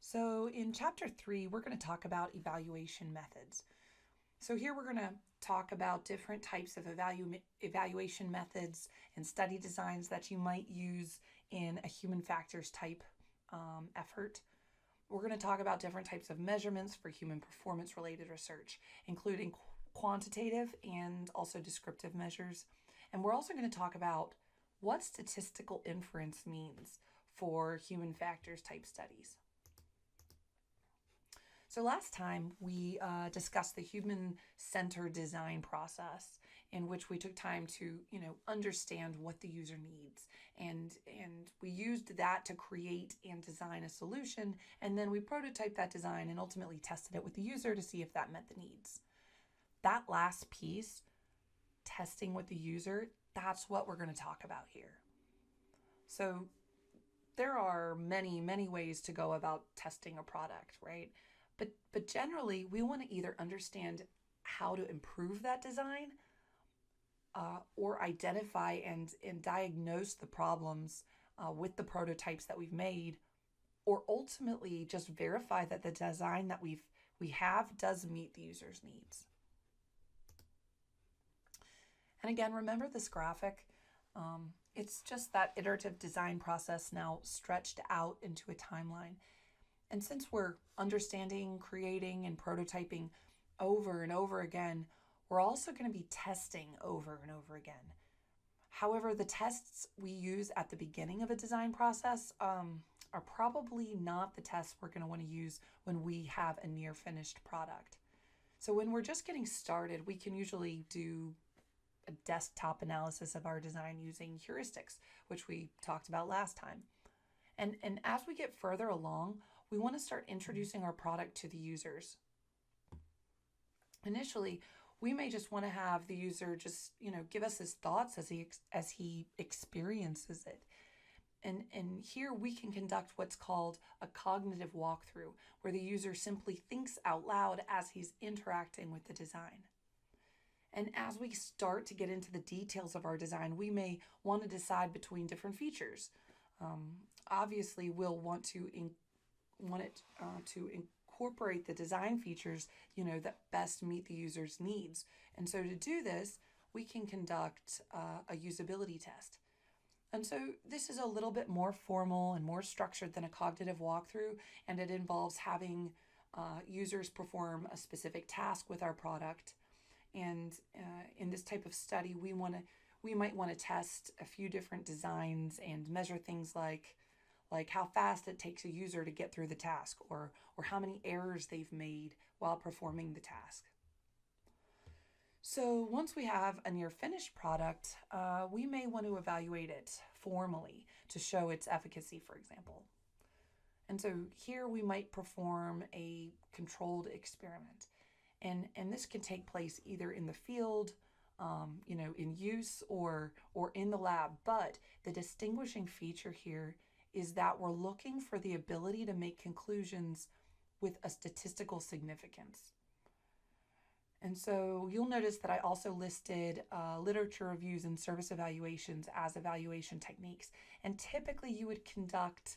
So in chapter 3, we're going to talk about evaluation methods. So here we're going to talk about different types of evaluation methods and study designs that you might use in a human factors type effort. We're going to talk about different types of measurements for human performance related research, including quantitative and also descriptive measures. And we're also going to talk about what statistical inference means for human factors type studies. So last time we discussed the human-centered design process, in which we took time to, understand what the user needs, and we used that to create and design a solution, and then we prototyped that design and ultimately tested it with the user to see if that met the needs. That last piece, testing with the user, that's what we're going to talk about here. So there are many, many ways to go about testing a product, right? But generally, we want to either understand how to improve that design or identify and diagnose the problems with the prototypes that we've made, or ultimately just verify that the design that we have does meet the user's needs. And again, remember this graphic. It's just that iterative design process now stretched out into a timeline. And since we're understanding, creating, and prototyping over and over again, we're also going to be testing over and over again. However, the tests we use at the beginning of a design process are probably not the tests we're going to want to use when we have a near finished product. So when we're just getting started, we can usually do a desktop analysis of our design using heuristics, which we talked about last time. And as we get further along, we want to start introducing our product to the users. Initially, we may just want to have the user just, give us his thoughts as he experiences it. And here we can conduct what's called a cognitive walkthrough, where the user simply thinks out loud as he's interacting with the design. And as we start to get into the details of our design, we may want to decide between different features. Obviously, we'll want to incorporate the design features, that best meet the user's needs. And so to do this, we can conduct a usability test. And so this is a little bit more formal and more structured than a cognitive walkthrough, and it involves having users perform a specific task with our product. And in this type of study, we might want to test a few different designs and measure things like how fast it takes a user to get through the task, or how many errors they've made while performing the task. So once we have a near finished product, we may want to evaluate it formally to show its efficacy, for example. And so here we might perform a controlled experiment. And this can take place either in the field, in use, or in the lab. But the distinguishing feature here is that we're looking for the ability to make conclusions with a statistical significance. And so you'll notice that I also listed literature reviews and service evaluations as evaluation techniques. And typically you would conduct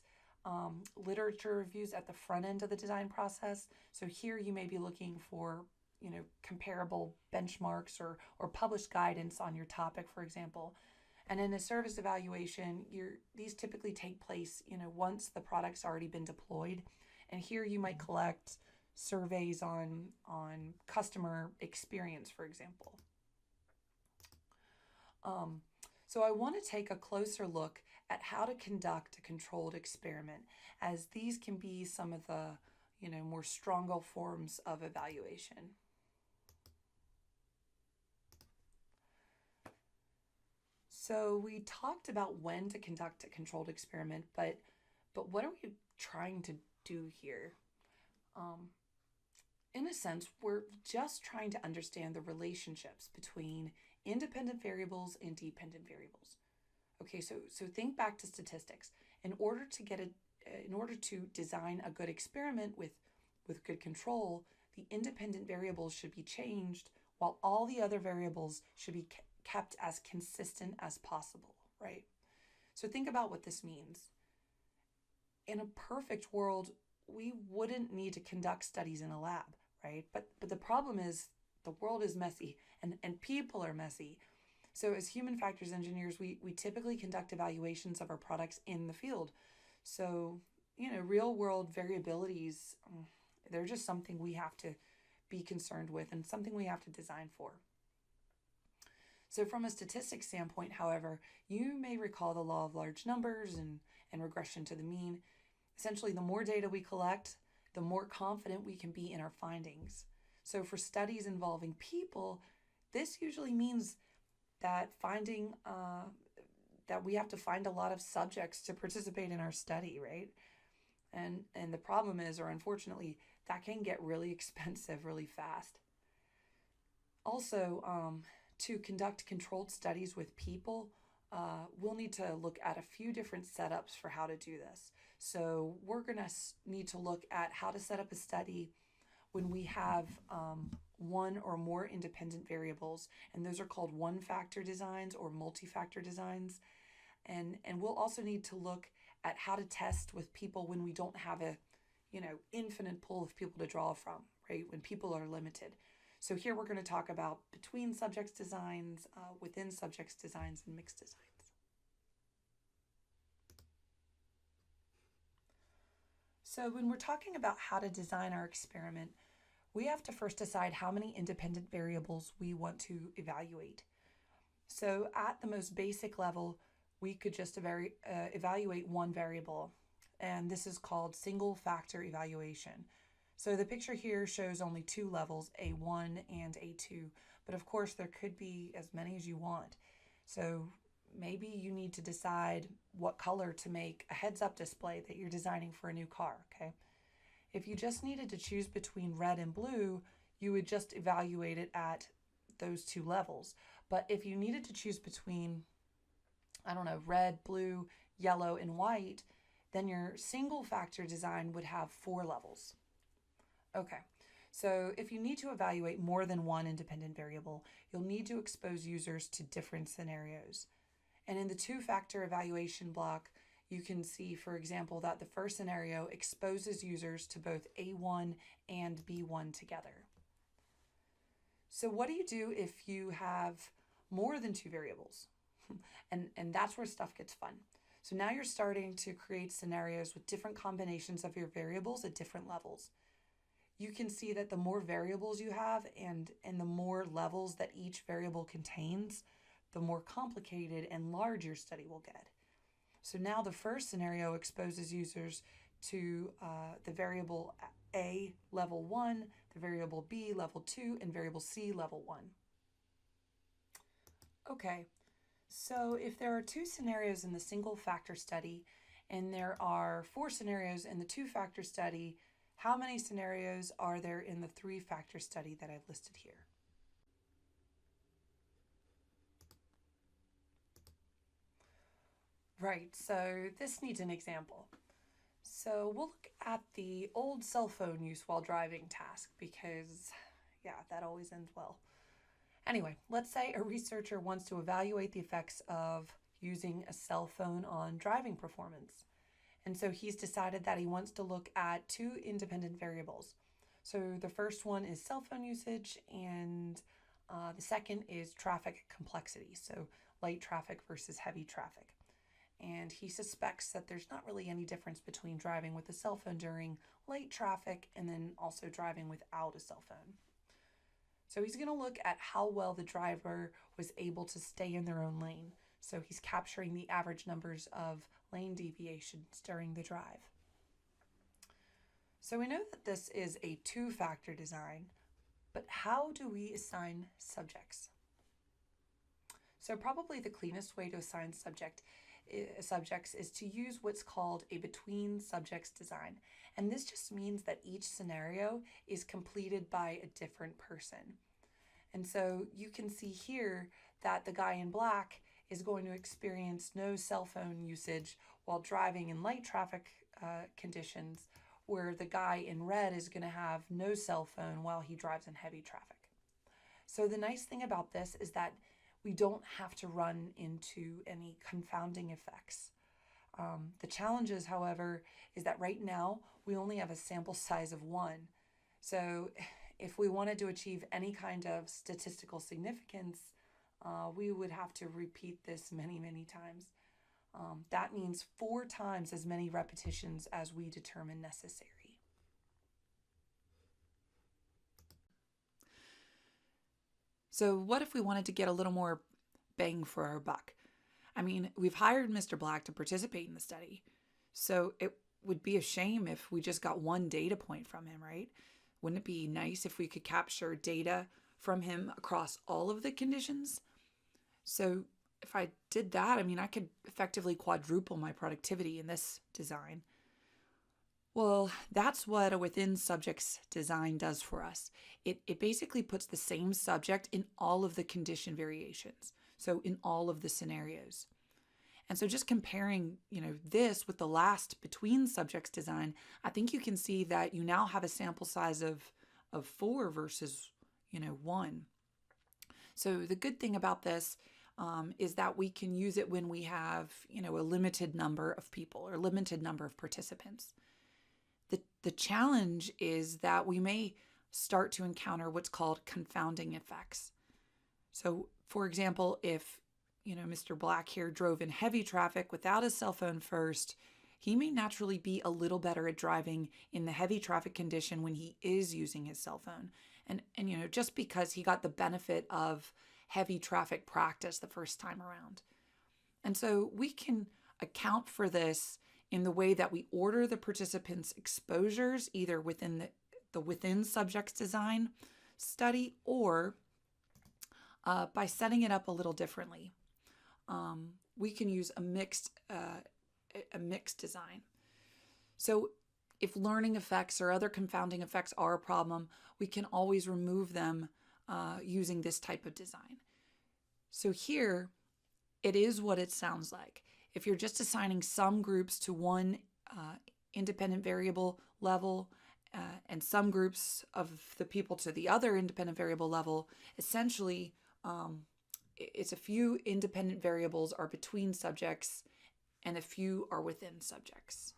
literature reviews at the front end of the design process. So here you may be looking for comparable benchmarks or published guidance on your topic, for example. And in a service evaluation, these typically take place, once the product's already been deployed. And here you might collect surveys on customer experience, for example. So I want to take a closer look at how to conduct a controlled experiment, as these can be some of the, more stronger forms of evaluation. So we talked about when to conduct a controlled experiment, but what are we trying to do here? In a sense, we're just trying to understand the relationships between independent variables and dependent variables. Okay, so think back to statistics. In order to design a good experiment with good control, the independent variables should be changed while all the other variables should be kept as consistent as possible, right? So think about what this means. In a perfect world, we wouldn't need to conduct studies in a lab, right? But the problem is the world is messy and people are messy. So as human factors engineers, we typically conduct evaluations of our products in the field. So, real world variabilities, they're just something we have to be concerned with and something we have to design for. So from a statistics standpoint, however, you may recall the law of large numbers and regression to the mean. Essentially, the more data we collect, the more confident we can be in our findings. So for studies involving people, this usually means that that we have to find a lot of subjects to participate in our study, right? And the problem is, or unfortunately, that can get really expensive really fast. Also, to conduct controlled studies with people, we'll need to look at a few different setups for how to do this. So we're going to need to look at how to set up a study when we have one or more independent variables, and those are called one-factor designs or multi-factor designs. And we'll also need to look at how to test with people when we don't have a, infinite pool of people to draw from, right? When people are limited. So here we're going to talk about between subjects designs, within subjects designs, and mixed designs. So when we're talking about how to design our experiment, we have to first decide how many independent variables we want to evaluate. So at the most basic level, we could just evaluate one variable, and this is called single factor evaluation. So the picture here shows only two levels, A1 and A2, but of course there could be as many as you want. So maybe you need to decide what color to make a heads-up display that you're designing for a new car, okay? If you just needed to choose between red and blue, you would just evaluate it at those two levels. But if you needed to choose between, red, blue, yellow, and white, then your single factor design would have 4 levels. Okay, so if you need to evaluate more than one independent variable, you'll need to expose users to different scenarios. And in the two-factor evaluation block, you can see, for example, that the first scenario exposes users to both A1 and B1 together. So what do you do if you have more than 2 variables? and that's where stuff gets fun. So now you're starting to create scenarios with different combinations of your variables at different levels. You can see that the more variables you have and the more levels that each variable contains, the more complicated and large your study will get. So now the first scenario exposes users to the variable A level 1, the variable B level 2, and variable C level 1. Okay, so if there are 2 scenarios in the single factor study and there are 4 scenarios in the 2-factor study, how many scenarios are there in the 3-factor study that I've listed here? Right, so this needs an example. So we'll look at the old cell phone use while driving task because, that always ends well. Anyway, let's say a researcher wants to evaluate the effects of using a cell phone on driving performance. And so he's decided that he wants to look at 2 independent variables. So the first one is cell phone usage, and the second is traffic complexity, so light traffic versus heavy traffic. And he suspects that there's not really any difference between driving with a cell phone during light traffic and then also driving without a cell phone. So he's going to look at how well the driver was able to stay in their own lane. So he's capturing the average numbers of lane deviations during the drive. So we know that this is a 2-factor design, but how do we assign subjects? So probably the cleanest way to assign subjects is to use what's called a between subjects design. And this just means that each scenario is completed by a different person. And so you can see here that the guy in black is going to experience no cell phone usage while driving in light traffic conditions, where the guy in red is going to have no cell phone while he drives in heavy traffic. So the nice thing about this is that we don't have to run into any confounding effects. The challenges, however, is that right now we only have a sample size of 1. So if we wanted to achieve any kind of statistical significance, we would have to repeat this many, many times. That means 4 times as many repetitions as we determine necessary. So what if we wanted to get a little more bang for our buck? I mean, we've hired Mr. Black to participate in the study, so it would be a shame if we just got one data point from him, right? Wouldn't it be nice if we could capture data from him across all of the conditions? So if I did that, I mean, I could effectively quadruple my productivity in this design. Well, that's what a within subjects design does for us. It basically puts the same subject in all of the condition variations, so in all of the scenarios. And so just comparing, this with the last between subjects design, I think you can see that you now have a sample size of 4 versus, 1. So the good thing about this is that we can use it when we have, a limited number of people or limited number of participants. The challenge is that we may start to encounter what's called confounding effects. So, for example, if Mr. Black here drove in heavy traffic without his cell phone first, he may naturally be a little better at driving in the heavy traffic condition when he is using his cell phone. And just because he got the benefit of heavy traffic practice the first time around. And so we can account for this in the way that we order the participants' exposures, either within the within subjects design study or by setting it up a little differently. We can use a mixed design. So if learning effects or other confounding effects are a problem, we can always remove them using this type of design. So here, it is what it sounds like. If you're just assigning some groups to one independent variable level and some groups of the people to the other independent variable level, essentially it's a few independent variables are between subjects and a few are within subjects.